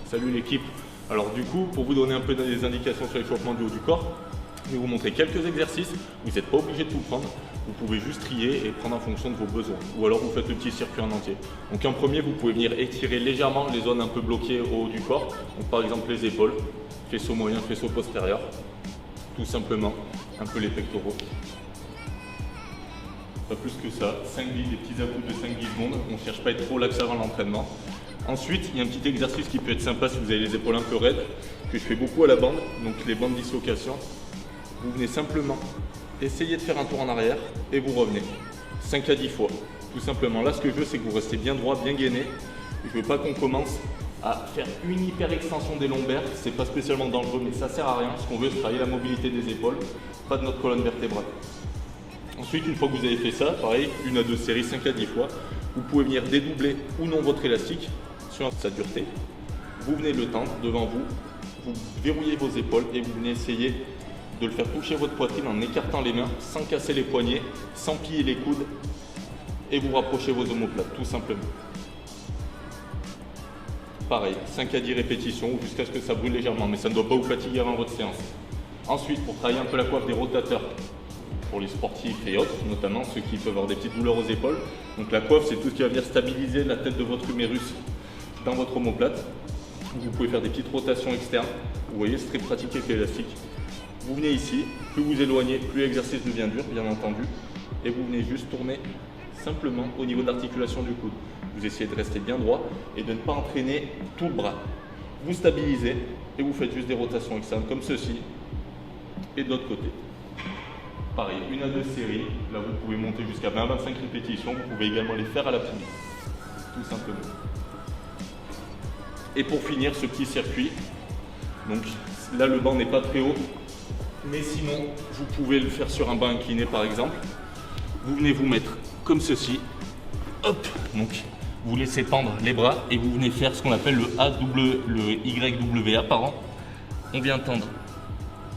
Salut l'équipe. Alors du coup, pour vous donner un peu des indications sur l'échauffement du haut du corps, je vais vous montrer quelques exercices. Vous n'êtes pas obligé de tout prendre. Vous pouvez juste trier et prendre en fonction de vos besoins. Ou alors vous faites le petit circuit en entier. Donc en premier, vous pouvez venir étirer légèrement les zones un peu bloquées au haut du corps. Donc par exemple les épaules, faisceau moyen, faisceau postérieur. Tout simplement, un peu les pectoraux. Pas plus que ça. 5-10, des petits à-coups de 5-10 secondes. On ne cherche pas à être trop lax avant l'entraînement. Ensuite, il y a un petit exercice qui peut être sympa si vous avez les épaules un peu raides, que je fais beaucoup à la bande, donc les bandes dislocation. Vous venez simplement essayer de faire un tour en arrière et vous revenez 5 à 10 fois. Tout simplement, là ce que je veux c'est que vous restez bien droit, bien gainé. Je ne veux pas qu'on commence à faire une hyper extension des lombaires, c'est pas spécialement dangereux mais ça sert à rien. Ce qu'on veut c'est travailler la mobilité des épaules, pas de notre colonne vertébrale. Ensuite, une fois que vous avez fait ça, pareil, 1 à 2 séries, 5 à 10 fois, vous pouvez venir dédoubler ou non votre élastique sur sa dureté. Vous venez le tendre devant vous, vous verrouillez vos épaules et vous venez essayer de le faire toucher votre poitrine en écartant les mains, sans casser les poignets, sans plier les coudes et vous rapprochez vos omoplates, tout simplement. Pareil, 5 à 10 répétitions jusqu'à ce que ça brûle légèrement, mais ça ne doit pas vous fatiguer avant votre séance. Ensuite, pour travailler un peu la coiffe des rotateurs, pour les sportifs et autres, notamment ceux qui peuvent avoir des petites douleurs aux épaules. Donc la coiffe, c'est tout ce qui va venir stabiliser la tête de votre humérus dans votre omoplate. Vous pouvez faire des petites rotations externes. Vous voyez, c'est très pratique avec l'élastique. Vous venez ici, plus vous éloignez, plus l'exercice devient dur, bien entendu. Et vous venez juste tourner simplement au niveau de l'articulation du coude. Vous essayez de rester bien droit et de ne pas entraîner tout le bras. Vous stabilisez et vous faites juste des rotations externes comme ceci et de l'autre côté. Pareil, 1 à 2 séries, là vous pouvez monter jusqu'à 20 à 25 répétitions, vous pouvez également les faire à la pince, tout simplement. Et pour finir ce petit circuit, donc là le banc n'est pas très haut, mais sinon vous pouvez le faire sur un banc incliné par exemple. Vous venez vous mettre comme ceci, hop, donc vous laissez pendre les bras et vous venez faire ce qu'on appelle le YWA, pardon. On vient tendre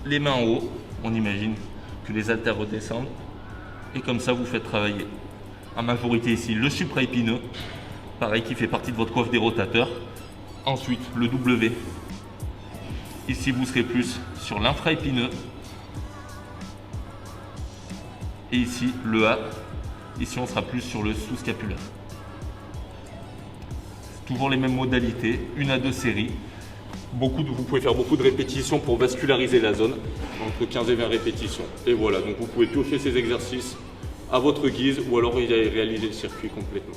les mains en haut, on imagine que les haltères redescendent et comme ça vous faites travailler en majorité ici le supraépineux, pareil qui fait partie de votre coiffe des rotateurs. Ensuite le W, ici vous serez plus sur l'infraépineux et ici le A, ici on sera plus sur le sous-scapulaire. Toujours les mêmes modalités, 1 à 2 séries. Vous pouvez faire beaucoup de répétitions pour vasculariser la zone, entre 15 et 20 répétitions. Et voilà, donc vous pouvez piocher ces exercices à votre guise ou alors réaliser le circuit complètement.